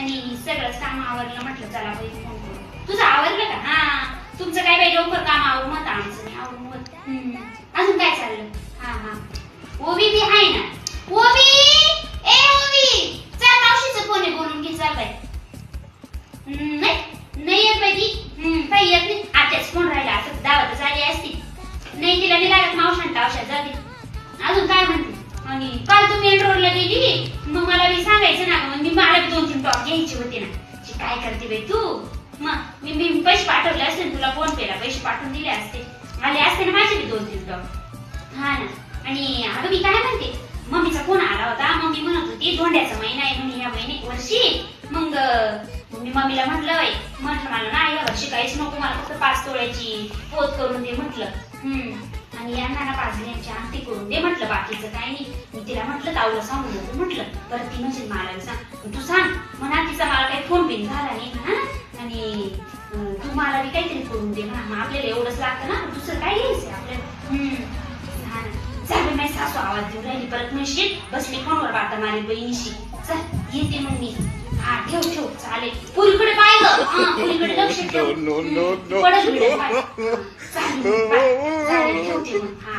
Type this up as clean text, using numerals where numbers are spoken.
आणि सगळंच काम आवरलं. म्हटलं चला बाई फोन करू. तुझं आवरलं का? हा, तुमचं काय बाई लवकर काम आवरून होतं, आमचं नाही आवरून होत. अजून काय चाललं? हा हा, ओवी बी आहे ना? ओवी, ए ओवी, चल मावशीचा फोन आहे, बोलून घे. चल बाई. नाही येत बाई ती. काही येत नाही. आत्याच फोन राहिला, असं दावत झाली असती. नाही तिला नाही लागत मावशांत औषध. जाते. अजून काय म्हणते? आणि काल तू मेन रोडला गेली, मग मला बी सांगायचं ना. मग मला बी 2-3 टॉप घ्यायचे होते ना. काय करते बाई तू? मग मी पैसे पाठवले असते ना, तुला फोन पेला पैसे पाठवून दिले असते, आले असते ना माझे बी 2-3 टॉप. हा ना. आणि अगं मी काय म्हणते, मम्मीचा फोन आला होता. मम्मी म्हणत होती धोंड्याचा महिना आहे म्हणे या वर्षी. मग मी मम्मीला म्हटलं मला ना या वर्षी काहीच नको, मला फक्त 5 तोळ्याची पोत करून दे म्हटलं. आणि यांना ना 5 ग्रॅमची आमटी करून दे म्हटलं, बाकीचं काही नाही. मी तिला म्हटलं ताऊला सांगून देतो म्हटलं, परत ती म्हणजे मला सांग, तू सांग म्हणा तिचा मला काही फोन बिन झाला नाही म्हणा, आणि तू मला बी काहीतरी करून दे म्हणा. आपल्याला एवढंच लागतं ना, दुसरं काय घ्यायचंय आपल्याला. चालेल. माझी सासू आवाज देऊ राहिली, परत म्हणशील बसली फोनवर बाता मारी बहिणीशी. चल येते मग मी. हा ठेव चालेल. पुरीकडे पाय ग. पुरीकडे लक्ष ठेव. पडत बिडत पाय. चालेल ठेवते मग. हा.